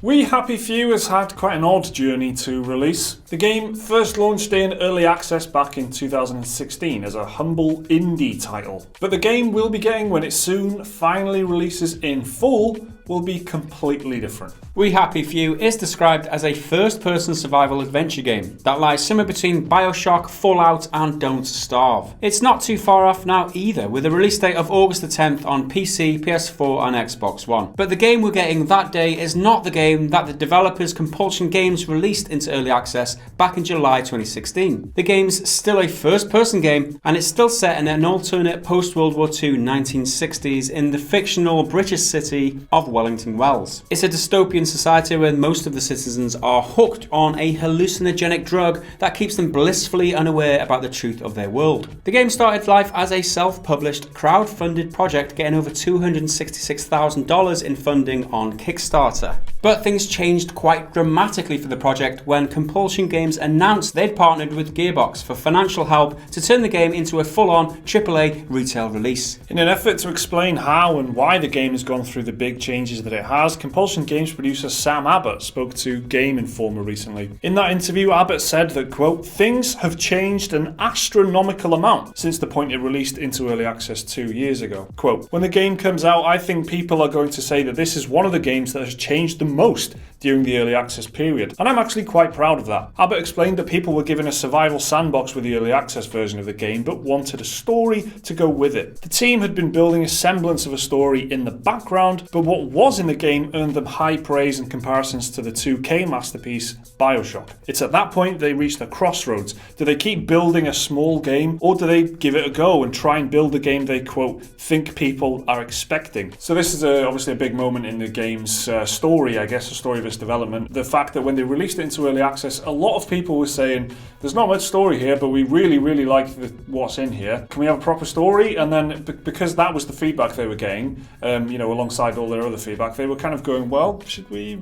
We Happy Few has had quite an odd journey to release. The game first launched in early access back in 2016 as a humble indie title. But the game we'll be getting when it soon finally releases in full will be completely different. We Happy Few is described as a first-person survival adventure game that lies somewhere between BioShock, Fallout and Don't Starve. It's not too far off now either, with a release date of August the 10th on PC, PS4 and Xbox One. But the game we're getting that day is not the game that the developers Compulsion Games released into early access back in July 2016. The game's still a first-person game, and it's still set in an alternate post-World War II 1960s in the fictional British city of Wellington Wells. It's a dystopian society where most of the citizens are hooked on a hallucinogenic drug that keeps them blissfully unaware about the truth of their world. The game started life as a self-published, crowd-funded project, getting over $266,000 in funding on Kickstarter. But things changed quite dramatically for the project when Compulsion Games announced they'd partnered with Gearbox for financial help to turn the game into a full-on AAA retail release. In an effort to explain how and why the game has gone through the big changes that it has, Compulsion Games producer Sam Abbott spoke to Game Informer recently. In that interview, Abbott said that, quote, "Things have changed an astronomical amount since the point it released into early access 2 years ago. Quote, when the game comes out, I think people are going to say that this is one of the games that has changed the most during the early access period. And I'm actually quite proud of that." Abbott explained that people were given a survival sandbox with the early access version of the game, but wanted a story to go with it. The team had been building a semblance of a story in the background, but what was in the game earned them high praise and comparisons to the 2K masterpiece, BioShock. It's at that point they reached a crossroads. Do they keep building a small game, or do they give it a go and try and build a game they, quote, think people are expecting? So this is obviously a big moment in the game's story, I guess, the story of its development. The fact that when they released it into early access, a lot of people were saying, there's not much story here, but we really, really like what's in here. Can we have a proper story? And then because that was the feedback they were getting, alongside all their other feedback, they were kind of going, well, should we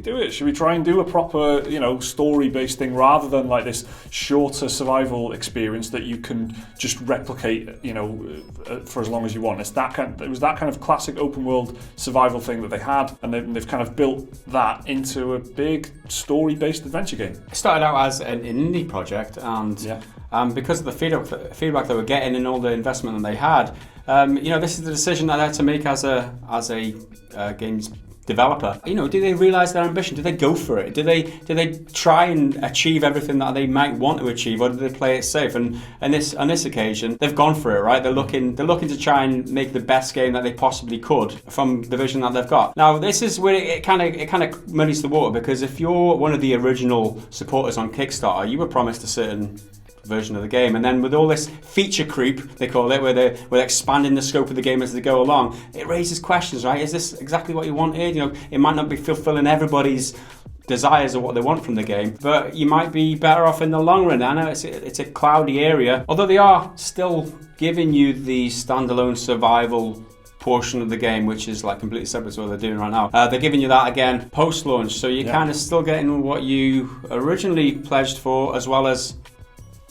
do it? Should we try and do a proper, story-based thing rather than like this shorter survival experience that you can just replicate, for as long as you want? It was that kind of classic open-world survival thing that they had, and they've kind of built that into a big story-based adventure game. It started out as an indie project, and because of the feedback they were getting and all the investment that they had, this is the decision that they had to make as a games developer. Do they realise their ambition? Do they go for it? Do they try and achieve everything that they might want to achieve, or do they play it safe? And on this occasion, they've gone for it, right? They're looking to try and make the best game that they possibly could from the vision that they've got. Now, this is where it kind of muddies the water, because if you're one of the original supporters on Kickstarter, you were promised a certain version of the game, and then with all this feature creep, they call it, where they're expanding the scope of the game as they go along, it raises questions, right? Is this exactly what you wanted? It might not be fulfilling everybody's desires of what they want from the game, but you might be better off in the long run. I know it's a cloudy area, although they are still giving you the standalone survival portion of the game, which is like completely separate to what they're doing right now. They're giving you that again post-launch, so you're kind of still getting what you originally pledged for, as well as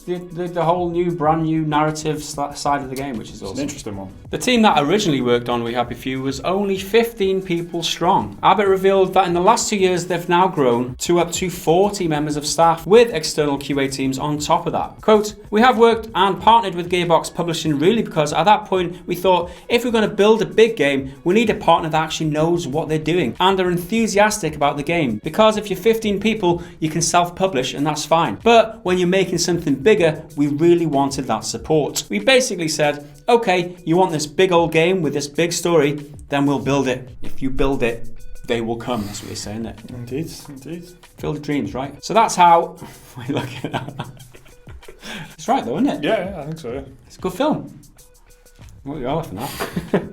the whole brand new narrative side of the game, which is awesome. It's an interesting one. The team that originally worked on We Happy Few was only 15 people strong. Abbott revealed that in the last 2 years they've now grown to up to 40 members of staff, with external QA teams on top of that. Quote, "We have worked and partnered with Gearbox Publishing really because at that point we thought if we're going to build a big game, we need a partner that actually knows what they're doing and are enthusiastic about the game. Because if you're 15 people, you can self-publish and that's fine. But when you're making something big, we really wanted that support. We basically said, okay, you want this big old game with this big story, then we'll build it. If you build it, they will come." That's what you're saying there. Indeed. Field of dreams, right? So that's how we look at that. It's right though, isn't it? Yeah, I think so, yeah. It's a good film. What are you laughing at?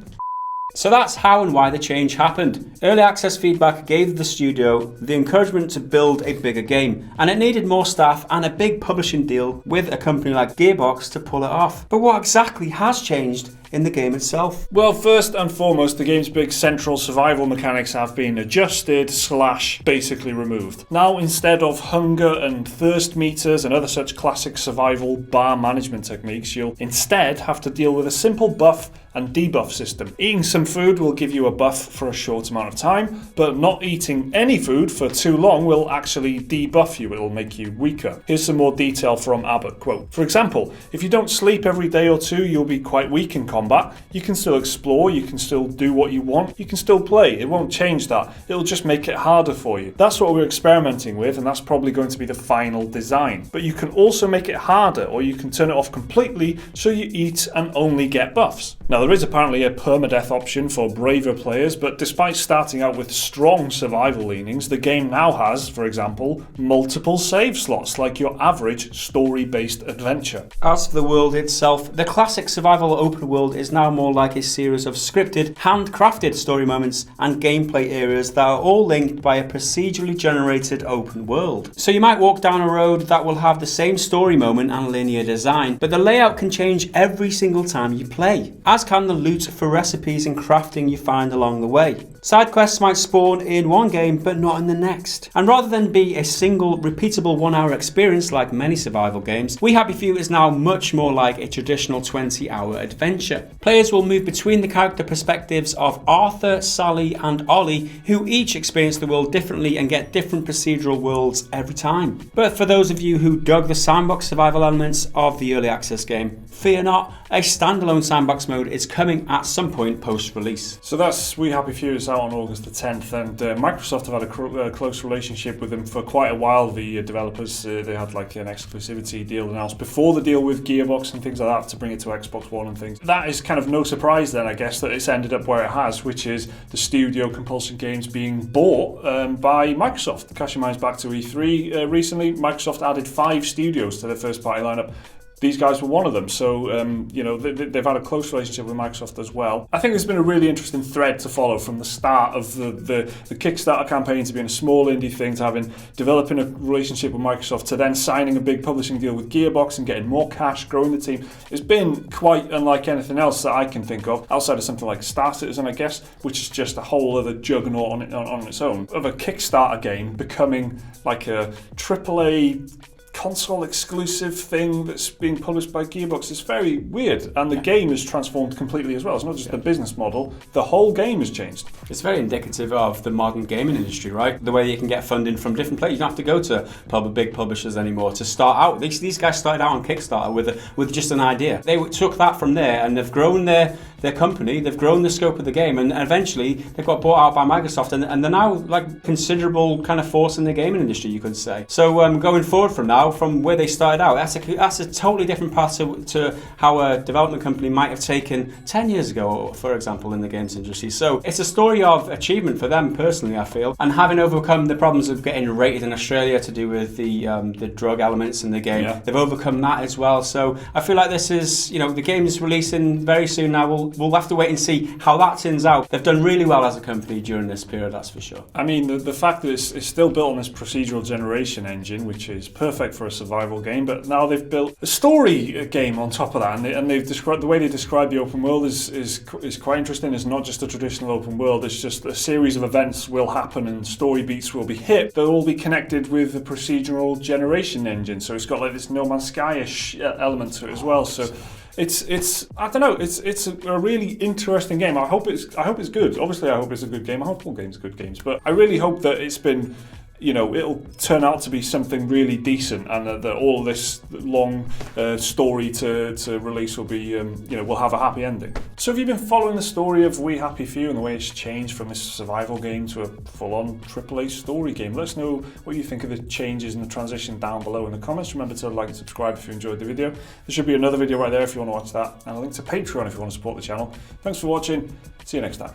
So that's how and why the change happened. Early access feedback gave the studio the encouragement to build a bigger game, and it needed more staff and a big publishing deal with a company like Gearbox to pull it off. But what exactly has changed in the game itself? Well, first and foremost, the game's big central survival mechanics have been adjusted / basically removed. Now, instead of hunger and thirst meters and other such classic survival bar management techniques, you'll instead have to deal with a simple buff and debuff system. Eating some food will give you a buff for a short amount of time, but not eating any food for too long will actually debuff you. It'll make you weaker. Here's some more detail from Abbott, quote, "For example, if you don't sleep every day or two, you'll be quite weak in combat. You can still explore, you can still do what you want, you can still play. It won't change that. It'll just make it harder for you. That's what we're experimenting with, and that's probably going to be the final design. But you can also make it harder, or you can turn it off completely so you eat and only get buffs." Now, there is apparently a permadeath option for braver players, but despite starting out with strong survival leanings, the game now has, for example, multiple save slots like your average story-based adventure. As for the world itself, the classic survival open world is now more like a series of scripted, handcrafted story moments and gameplay areas that are all linked by a procedurally generated open world. So you might walk down a road that will have the same story moment and linear design, but the layout can change every single time you play, as can the loot for recipes and crafting you find along the way. Side quests might spawn in one game but not in the next. And rather than be a single repeatable 1-hour experience like many survival games, We Happy Few is now much more like a traditional 20-hour adventure. Players will move between the character perspectives of Arthur, Sally and Ollie, who each experience the world differently and get different procedural worlds every time. But for those of you who dug the sandbox survival elements of the early access game, fear not, a standalone sandbox mode is coming at some point post-release. So that's We Happy Few is out on August the 10th, and Microsoft have had a close relationship with them for quite a while. The developers, they had like an exclusivity deal announced before the deal with Gearbox and things like that to bring it to Xbox One and things. That is kind of no surprise then, I guess, that it's ended up where it has, which is the studio Compulsion Games being bought by Microsoft. Cast your minds back to E3 recently. Microsoft added 5 studios to their first party lineup. These guys were one of them, so they've had a close relationship with Microsoft as well. I think there's been a really interesting thread to follow from the start of the Kickstarter campaign to being a small indie thing, to developing a relationship with Microsoft, to then signing a big publishing deal with Gearbox and getting more cash, growing the team. It's been quite unlike anything else that I can think of, outside of something like Star Citizen, I guess, which is just a whole other juggernaut on its own. Of a Kickstarter game becoming like a AAA console exclusive thing that's being published by Gearbox is very weird, and the game is transformed completely as well. It's not just the business model, the whole game has changed. It's very indicative of the modern gaming industry, right? The way you can get funding from different places. You don't have to go to big publishers anymore to start out. These guys started out on Kickstarter with just an idea. They took that from there and they've grown their company, they've grown the scope of the game, and eventually they got bought out by Microsoft, and they're now like considerable kind of force in the gaming industry, you could say. So going forward from now, from where they started out, that's a totally different path to how a development company might have taken 10 years ago, for example, in the games industry. So it's a story of achievement for them personally, I feel, and having overcome the problems of getting rated in Australia to do with the drug elements in the game. Yeah. They've overcome that as well. So I feel like this is, the game is releasing very soon now. We'll have to wait and see how that turns out. They've done really well as a company during this period, that's for sure. I mean, the fact that it's still built on this procedural generation engine, which is perfect for a survival game, but now they've built a story game on top of that, and they've described the way they describe the open world is quite interesting. It's not just a traditional open world. It's just a series of events will happen and story beats will be hit. They'll all be connected with the procedural generation engine. So it's got like this No Man's Sky-ish element to it as well. So it's I don't know. It's a really interesting game. I hope it's good. Obviously, I hope it's a good game. I hope all games are good games, but I really hope that it's been, it'll turn out to be something really decent, and that all this long story to release will be, will have a happy ending. So have you been following the story of We Happy Few and the way it's changed from this survival game to a full-on AAA story game? Let us know what you think of the changes and the transition down below in the comments. Remember to like and subscribe if you enjoyed the video. There should be another video right there if you want to watch that, and a link to Patreon if you want to support the channel. Thanks for watching. See you next time.